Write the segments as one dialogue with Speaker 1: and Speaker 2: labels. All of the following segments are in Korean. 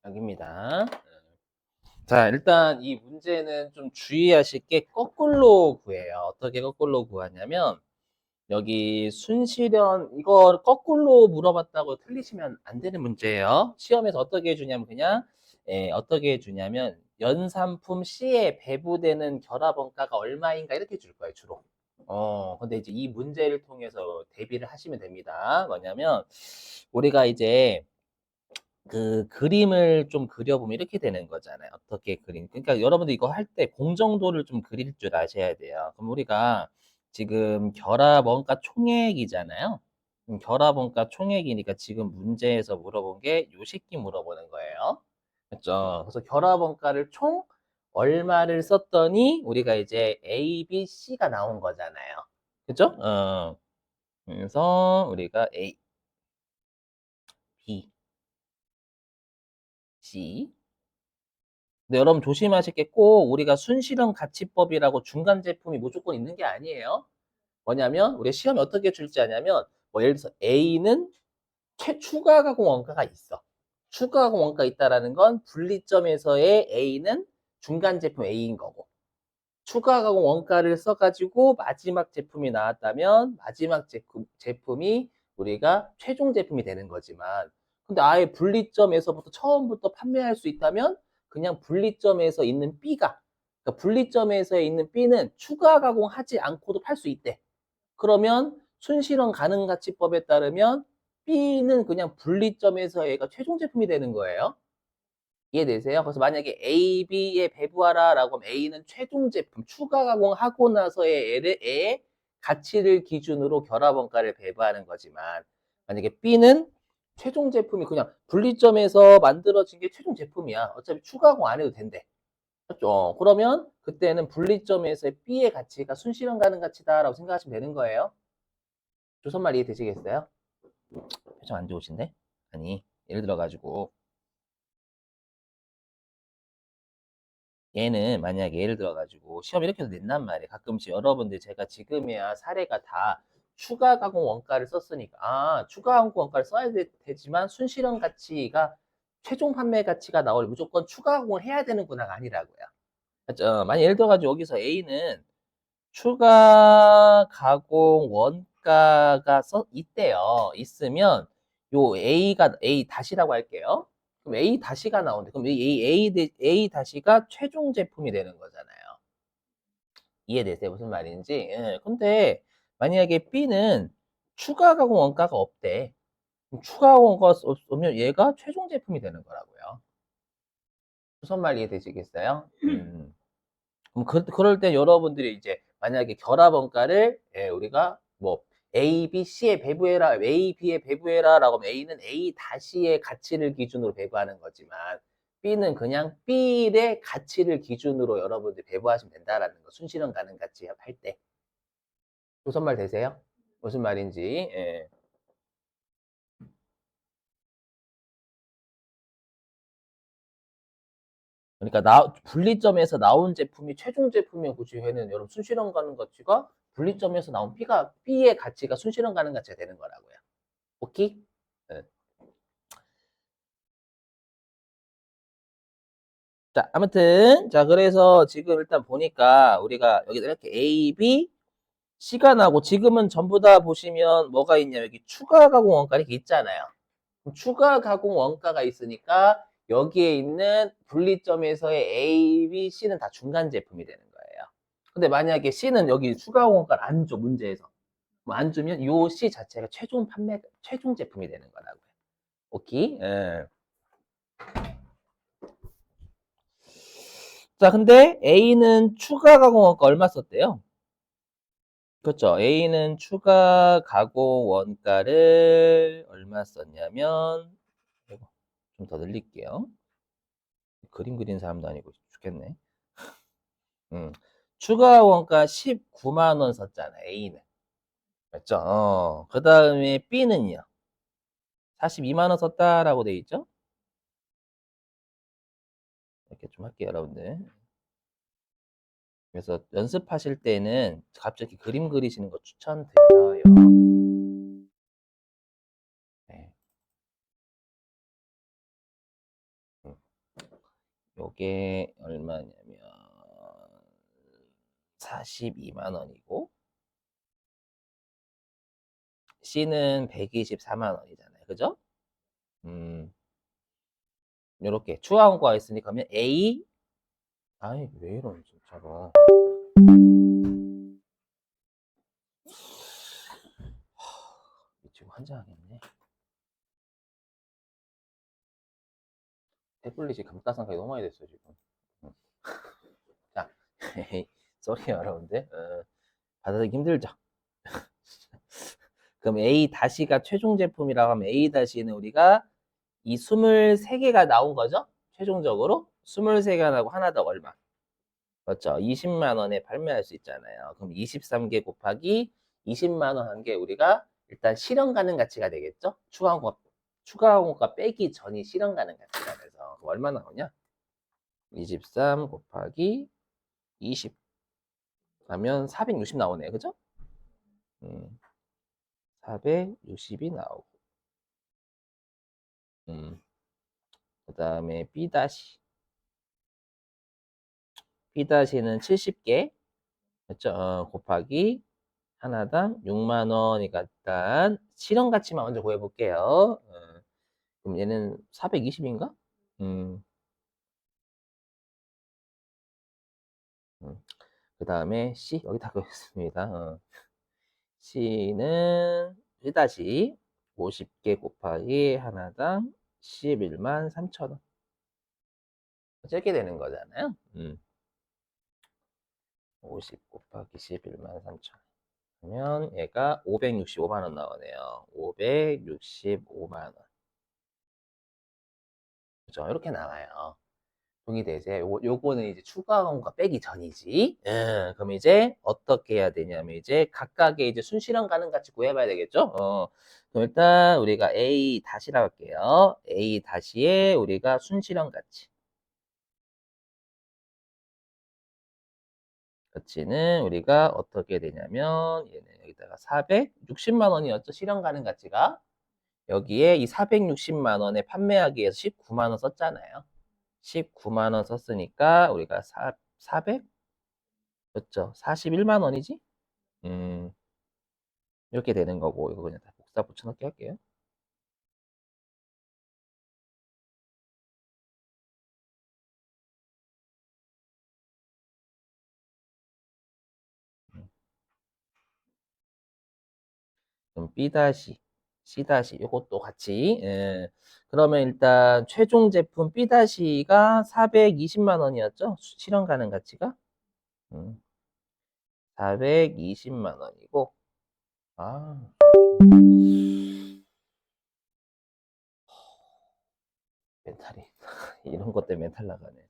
Speaker 1: 여기입니다. 자, 일단 이 문제는 좀 주의하실 게 거꾸로 구해요. 어떻게 거꾸로 구하냐면, 여기 순실현, 이거 거꾸로 물어봤다고 틀리시면 안 되는 문제예요. 시험에서 어떻게 해주냐면, 그냥, 어떻게 해주냐면, 연산품 C에 배부되는 결합원가가 얼마인가 이렇게 줄 거예요, 주로. 근데 이제 이 문제를 통해서 대비를 하시면 됩니다. 뭐냐면, 우리가 이제, 그 그림을 좀 그려보면 이렇게 되는 거잖아요. 어떻게 그러니까 여러분들 이거 할 때 공정도를 좀 그릴 줄 아셔야 돼요. 그럼 우리가 지금 결합원가 총액이잖아요. 결합원가 총액이니까 지금 문제에서 물어본 게 요 새끼 물어보는 거예요. 그렇죠? 그래서 결합원가를 총 얼마를 썼더니 우리가 이제 A, B, C가 나온 거잖아요. 그죠? 그래서 우리가 A, B, C. 근데 여러분 조심하실 게 꼭 우리가 순실현 가치법이라고 중간 제품이 무조건 있는 게 아니에요. 뭐냐면 우리 시험에 어떻게 줄지 아냐면 뭐 예를 들어서 A는 추가 가공 원가가 있어. 추가 가공 원가 있다라는 건 분리점에서의 A는 중간 제품 A인 거고 추가 가공 원가를 써가지고 마지막 제품이 나왔다면 마지막 제품이 우리가 최종 제품이 되는 거지만 근데 아예 분리점에서부터 처음부터 판매할 수 있다면 그냥 분리점에서 있는 B가 그러니까 분리점에서 있는 B는 추가 가공하지 않고도 팔 수 있대. 그러면 순실현 가능가치법에 따르면 B는 그냥 분리점에서 얘가 최종 제품이 되는 거예요. 이해되세요? 그래서 만약에 A, B에 배부하라라고 하면 A는 최종 제품, 추가 가공하고 나서의 애의 가치를 기준으로 결합원가를 배부하는 거지만 만약에 B는 최종 제품이 그냥 분리점에서 만들어진 게 최종 제품이야. 어차피 추가 가공 안 해도 된대. 그렇죠? 그러면 그때는 분리점에서의 B의 가치가 순실현 가능 가치다라고 생각하시면 되는 거예요. 조선말 이해되시겠어요? 표정 안 좋으신데? 아니, 예를 들어가지고 얘는 만약에 예를 들어가지고 시험 이렇게도 낸단 말이에요. 가끔씩 여러분들 제가 지금이야 사례가 다 추가 가공 원가를 썼으니까 추가 가공 원가를 써야 되지만 순실현 가치가 최종 판매 가치가 나올 무조건 추가 가공을 해야 되는구나가 아니라고요. 맞죠? 만약 예를 들어가지고 여기서 A는 추가 가공 원가가 있대요. 있으면 요 A가 A 다시라고 할게요. 그럼 A 다시가 나오는데 그럼 A 다시가 최종 제품이 되는 거잖아요. 이해되세요? 무슨 말인지? 예. 근데 만약에 B는 추가 가공 원가가 없대. 그럼 추가 가공 원가가 없으면 얘가 최종 제품이 되는 거라고요. 무슨 말 이해되시겠어요? 그럼 그럴 때 여러분들이 이제 만약에 결합 원가를 우리가 뭐 A, B, C에 배부해라, A, B에 배부해라라고 하면 A는 A 다시의 가치를 기준으로 배부하는 거지만 B는 그냥 B의 가치를 기준으로 여러분들이 배부하시면 된다라는 거. 순실현 가능 가치 할 때. 무슨 말 되세요? 무슨 말인지. 예. 그러니까 분리점에서 나온 제품이 최종 제품의 고지회는 여러분 순실현 가능 가치가 분리점에서 나온 B의 가치가 순실현 가능 가치가 되는 거라고요. 오케이? 네. 자, 아무튼 자 그래서 지금 일단 보니까 우리가 여기 이렇게 A, B, C가 나고 지금은 전부 다 보시면 뭐가 있냐 여기 추가 가공 원가 이렇게 있잖아요. 추가 가공 원가가 있으니까 여기에 있는 분리점에서의 A, B, C는 다 중간 제품이 되는 거예요. 근데 만약에 C는 여기 추가 가공 원가를 안 줘, 문제에서. 뭐 안 주면 요 C 자체가 최종 제품이 되는 거라고요. 오케이? 예. 자, 근데 A는 추가 가공 원가 얼마 썼대요? 그렇죠. A는 추가 가공 원가를 얼마 썼냐면, 좀 더 늘릴게요. 그림 그리는 사람도 아니고 죽겠네. 추가 원가 19만 원 썼잖아, A는. 맞죠? 그 다음에 B는요. 42만 원 썼다라고 돼 있죠? 이렇게 좀 할게요, 여러분들. 그래서 연습하실 때는 갑자기 그림 그리시는 거 추천드려요. 네. 요게 얼마냐면 42만 원이고 C는 124만 원이잖아요. 그죠? 음, 요렇게 추가 광고가 있으니까 그러면 A 아이 왜 이러는 진짜가 미치고 환장하겠네. 태블릿이 감가상각이 너무 많이 됐어 지금. 음. 자, 쏘리 여러분들 받아들이기 힘들죠. 그럼 A 다시가 최종 제품이라고 하면 A 다시는 우리가 이 23개가 나온 거죠? 최종적으로 23개가 나고 하나 더 얼마? 맞죠? 20만 원에 판매할 수 있잖아요. 그럼 23개 곱하기 20만 원 한 게 우리가 일단 실현 가능 가치가 되겠죠? 추가 공고가 빼기 전이 실현 가능 가치가 돼서 얼마 나오냐? 23 곱하기 20 하면 460 나오네요. 그죠? 460이 나오고 그 다음에 B 다시 B 다시는 70개 그렇죠? 곱하기 하나당 6만 원이니까 일단 실현 가치만 먼저 구해볼게요. 그럼 얘는 420인가? 음, 그 다음에 C 여기 다 그렸습니다. C는 1다시 50개 곱하기 하나당 11만 3천 원. 이렇게 되는 거잖아요. 50 곱하기 11만 3천 원. 그러면 얘가 565만 원 나오네요. 565만 원. 그죠? 이렇게 나와요. 동의되세요? 요거는 이제 추가 광고가 빼기 전이지. 그럼 이제 어떻게 해야 되냐면 이제 각각의 이제 순실현 가능 가치 구해봐야 되겠죠? 그럼 일단 우리가 A 다시라고 할게요. A 다시에 우리가 순실현 가치. 가치는 우리가 어떻게 되냐면 얘는 여기다가 460만 원이었죠? 실현 가능 가치가. 여기에 이 460만 원에 판매하기 위해서 19만 원 썼잖아요. 19만 원 썼으니까 우리가 400? 그렇죠. 41만 원이지? 음, 이렇게 되는 거고, 이거 그냥 다 복사 붙여넣기 할게요. 그럼 B 다시, C 다시, 이것도 같이. 그러면 일단 최종 제품 B 다시가 420만 원이었죠? 실현 가능 가치가? 음, 420만 원이고, 아, 멘탈이, 이런 것 때문에 멘탈 나가네.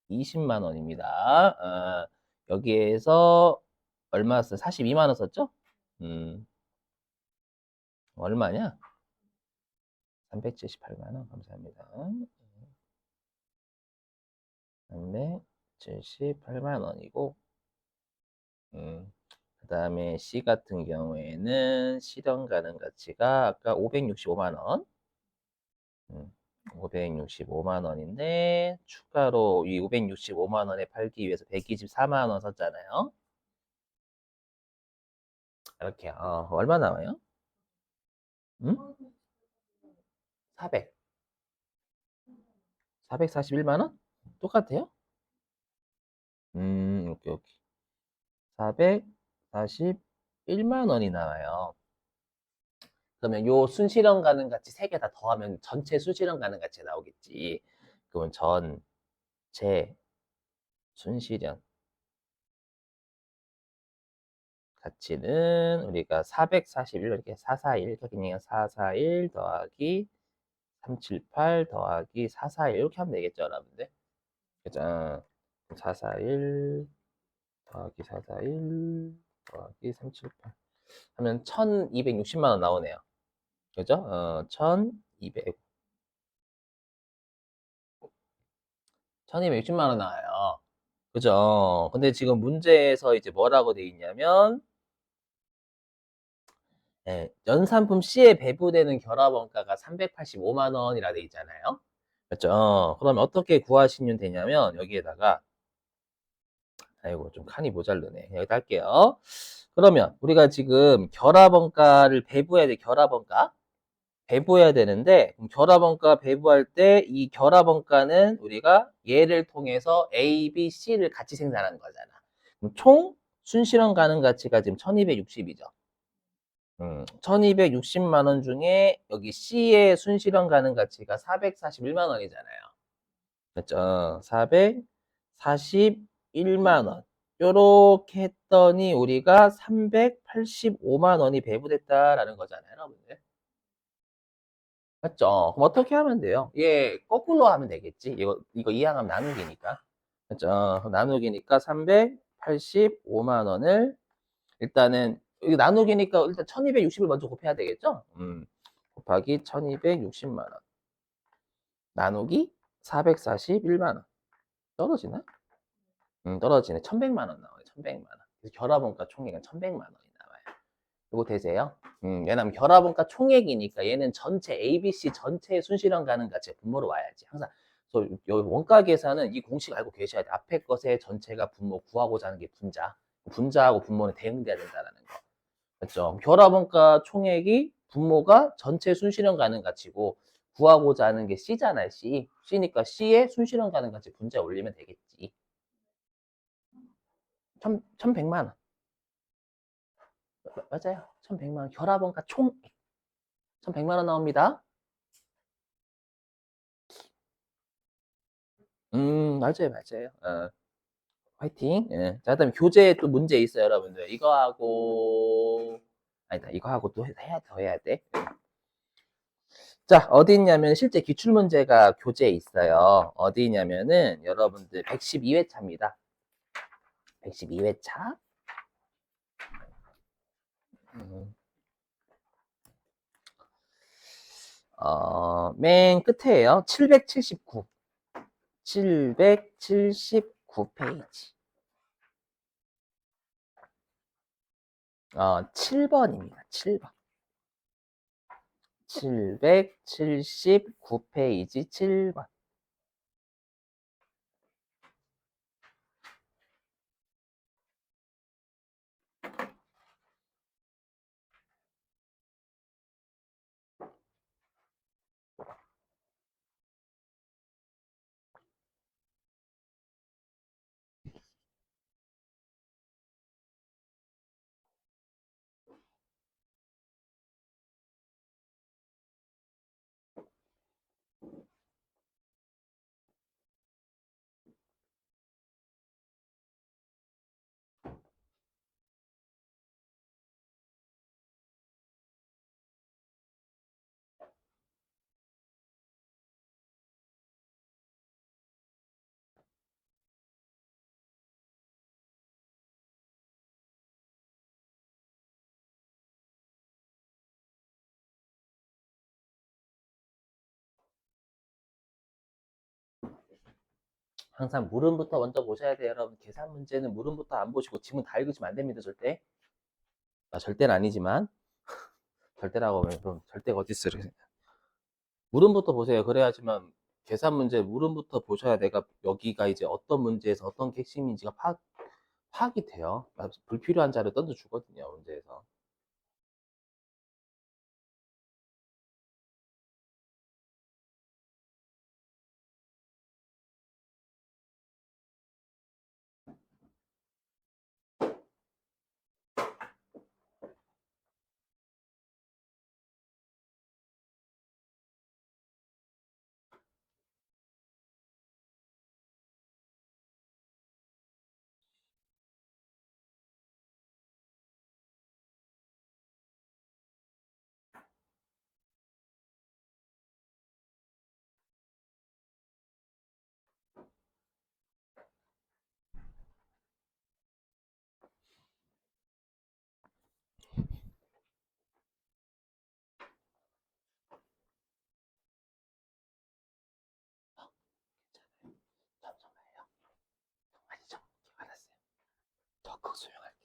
Speaker 1: 420만 원입니다. 여기에서 얼마 썼어? 42만 원 썼죠? 음, 얼마냐? 378만 원 감사합니다. 378만 원이고 그 다음에 C 같은 경우에는 실현 가능 가치가 아까 565만 원 565만 원인데 추가로 이 565만 원에 팔기 위해서 124만 원 썼잖아요. 이렇게 얼마 나와요? 음? 400 441만 원? 똑같아요? 오케이 오케이 441만 원이 나와요. 그러면 요 순실현 가능 가치 3개 다 더하면 전체 순실현 가능 가치 나오겠지. 그러면 전체 순실현 가치는 우리가 441 이렇게 441 이렇게 그냥 441 더하기 378 더하기 441 이렇게 하면 되겠죠, 여러분들? 그죠? 441 더하기 441 더하기 378 하면 1260만 원 나오네요. 그죠? 1200 1260만 원 나와요. 그죠? 근데 지금 문제에서 이제 뭐라고 돼 있냐면, 예, 연산품 C에 배부되는 결합원가가 385만 원이라 돼 있잖아요. 그렇죠? 그러면 어떻게 구하시면 되냐면 여기에다가 아이고 좀 칸이 모자르네. 여기다 할게요. 그러면 우리가 지금 결합원가를 배분해야 돼. 결합원가. 배분해야 되는데 결합원가 배분할 때 이 결합원가는 우리가 얘를 통해서 A, B, C를 같이 생산하는 거잖아. 그럼 총 순실현 가능 가치가 지금 1260이죠. 1260만 원 중에 여기 C의 순실현 가능 가치가 441만 원이잖아요. 그렇죠? 441만 원. 요렇게 했더니 우리가 385만 원이 배분됐다라는 거잖아요, 여러분들. 맞죠? 그럼 어떻게 하면 돼요? 얘 거꾸로 하면 되겠지. 이거 이항하면 나누기니까. 맞죠? 그럼 나누기니까 385만 원을 일단은 이거 나누기니까 일단 1260을 먼저 곱해야 되겠죠? 곱하기 1260만 원. 나누기 441만 원. 떨어지나? 떨어지네. 1100만 원 나와요. 1100만 원. 그래서 결합원가 총액은 1100만 원이 나와요. 이거 되세요? 왜냐면 결합원가 총액이니까 얘는 전체 ABC 전체의 순실현 가능 가치가 분모로 와야지. 항상 여기 원가 계산은 이 공식 알고 계셔야 돼. 앞에 것의 전체가 분모 구하고자 하는 게 분자. 분자하고 분모는 대응돼야 된다는 거. 그렇죠? 결합원가 총액이 분모가 전체 순실현 가능 가치고 구하고자 하는 게 C잖아요. C. C니까 C의 순실현 가능 가치 분자에 올리면 되겠지. 1100만 원. 맞아요. 1100만 원. 결합원가 총액. 1100만 원 나옵니다. 맞아요, 맞아요. 화이팅. 예. 자, 그다음에 교재에 또 문제 있어요, 여러분들. 이거하고 아니다. 이거하고 또 더 해야 돼. 자, 어디 있냐면 실제 기출 문제가 교재에 있어요. 어디 있냐면은 여러분들 112회차입니다. 112회차. 맨 끝에요. 779. 779페이지. 7번입니다. 7번. 779페이지 7번. 항상 물음부터 먼저 보셔야 돼요, 여러분. 계산 문제는 물음부터 안 보시고 지문 다 읽으시면 안 됩니다, 절대. 절대는 아니지만 절대라고 하면 그럼 절대가 어디 있어요? 물음부터 보세요. 그래야지만 계산 문제 물음부터 보셔야 내가 여기가 이제 어떤 문제에서 어떤 게 핵심인지가 파악이 돼요. 불필요한 자료 던져주거든요, 문제에서. 잠깐만요. 아니죠. 알았어요. 적극 수용할게요.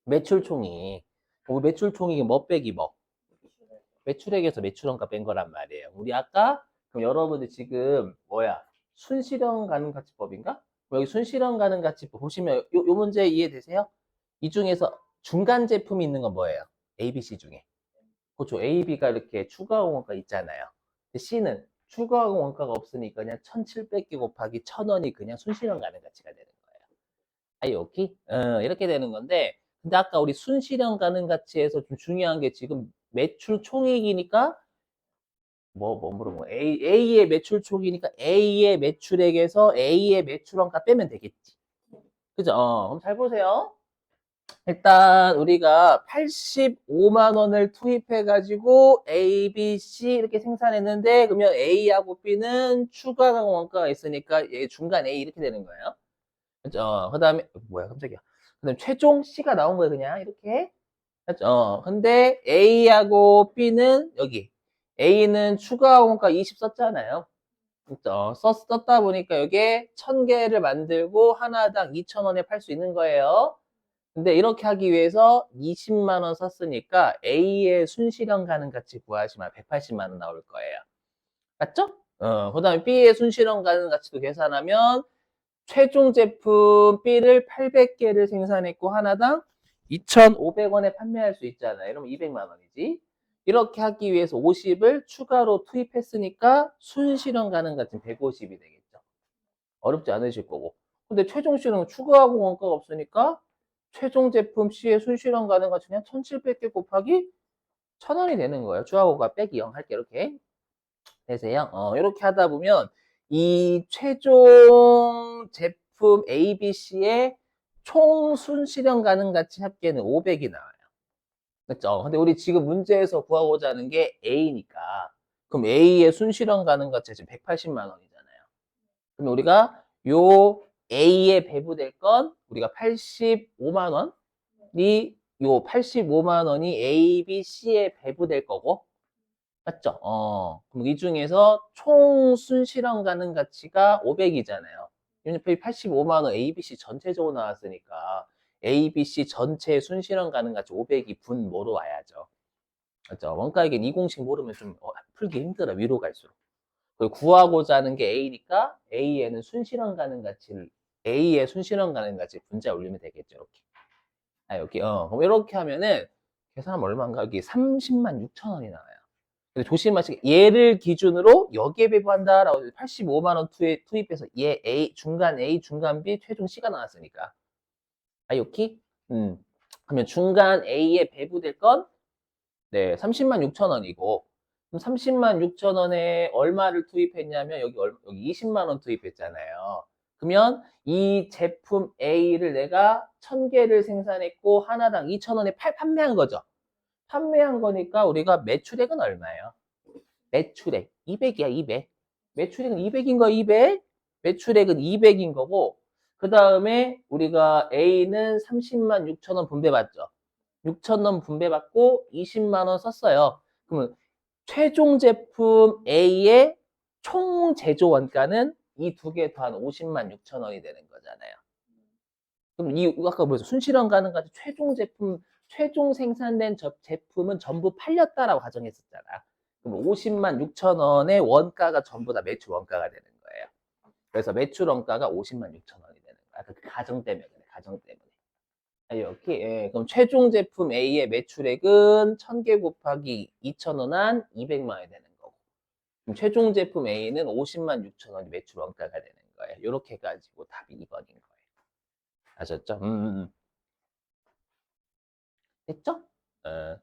Speaker 1: 매출총이. 우리 매출총이 뭐 빼기 뭐? 매출액에서 매출원가 뺀 거란 말이에요. 우리 아까 그럼 여러분들 지금 뭐야? 순실현 가능 가치법인가? 여기 순실현 가능 가치법 보시면 요 문제 이해되세요? 이 중에서 중간 제품이 있는 건 뭐예요? A, B, C 중에. 그렇죠. A, B가 이렇게 추가 원가 있잖아요. 근데 C는 추가 원가가 없으니까 그냥 1,700개 곱하기 1,000원이 그냥 순실현 가능 가치가 되는 거예요. 아이 오케이? 이렇게 되는 건데 근데 아까 우리 순실현 가능 가치에서 좀 중요한 게 지금 매출 총액이니까 뭐 물어본 거야? A의 매출 총이니까 A의 매출액에서 A의 매출원가 빼면 되겠지. 그죠? 그럼 잘 보세요. 일단 우리가 85만 원을 투입해가지고 A, B, C 이렇게 생산했는데 그러면 A하고 B는 추가 원가가 있으니까 얘 중간 A 이렇게 되는 거예요. 그죠? 그다음에 뭐야 깜짝이야. 그다음 최종 C가 나온 거예요 그냥 이렇게. 그죠? 근데 A하고 B는 여기 A는 추가 원가 20 썼잖아요. 그죠? 썼다 보니까 여기에 1,000개를 만들고 하나당 2,000원에 팔 수 있는 거예요. 근데 이렇게 하기 위해서 20만 원 썼으니까 A의 순실현 가능 가치 구하시면 180만 원 나올 거예요. 맞죠? 그다음에 B의 순실현 가능 가치도 계산하면 최종 제품 B를 800개를 생산했고 하나당 2,500원에 판매할 수 있잖아요. 이러면 200만 원이지. 이렇게 하기 위해서 50을 추가로 투입했으니까 순실현 가능 가치는 150이 되겠죠. 어렵지 않으실 거고. 근데 최종 실현 추가하고 원가가 없으니까 최종 제품 C의 순실현 가능 가치 그냥 1,700개 곱하기 1,000원이 되는 거예요. 추가고가 빼기 0 할게 이렇게. 되세요? 이렇게 하다 보면 이 최종 제품 A, B, C의 총 순실현 가능 가치 합계는 500이 나와요. 그렇죠? 근데 우리 지금 문제에서 구하고자 하는 게 A니까 그럼 A의 순실현 가능 가치가 지금 180만 원이잖아요. 그럼 우리가 요 A에 배부될 건 우리가 85만 원이 요 85만 원이 A, B, C에 배부될 거고 맞죠? 그럼 이 중에서 총 순실현 가능 가치가 500이잖아요. 유니플이 85만 원 ABC 전체적으로 나왔으니까 ABC 전체 순실현 가능 가치 500이 분 뭐로 와야죠. 맞죠? 원가에겐 이 공식 모르면 좀 풀기 힘들어 위로 갈수록. 그리고 구하고자 하는 게 A니까 A에는 순실현 가능 가치를 A의 순실현 가능 가치 분자 올리면 되겠죠. 이렇게. 여기 그럼 이렇게 하면은 계산하면 얼마인가? 여기 30만 6천 원이 나와요. 근데 조심하시게 얘를 기준으로 여기에 배부한다라고 85만 원 투입해서 얘 A 중간 A 중간 B 최종 C가 나왔으니까 오케이? 그러면 중간 A에 배부될 건 네, 30만 6천 원이고 그럼 30만 6천 원에 얼마를 투입했냐면 여기 20만 원 투입했잖아요. 그러면 이 제품 A를 내가 1,000개를 생산했고 하나당 2천 원에 판매한 거죠. 판매한 거니까 우리가 매출액은 얼마예요? 매출액 200이야 200. 매출액은 200인 거 200. 매출액은 200인 거고 그 다음에 우리가 A는 30만 6천 원 분배받죠. 6천 원 분배받고 20만 원 썼어요. 그러면 최종 제품 A의 총 제조 원가는 이 두 개 더한 50만 6천 원이 되는 거잖아요. 그럼 이 아까 뭐였어? 순실현 가능까지 최종 생산된 제품은 전부 팔렸다라고 가정했었잖아. 그럼 50만 6천 원의 원가가 전부 다 매출 원가가 되는 거예요. 그래서 매출 원가가 50만 6천 원이 되는 거야. 그 가정 때문에 그래. 가정 때문에. 이렇게 그럼 최종 제품 A의 매출액은 1,000개 곱하기 2,000원 한 200만 원이 되는 거고. 그럼 최종 제품 A는 50만 6천 원이 매출 원가가 되는 거예요. 이렇게 가지고 답이 2번인 거예요. 아셨죠? 됐죠? 어.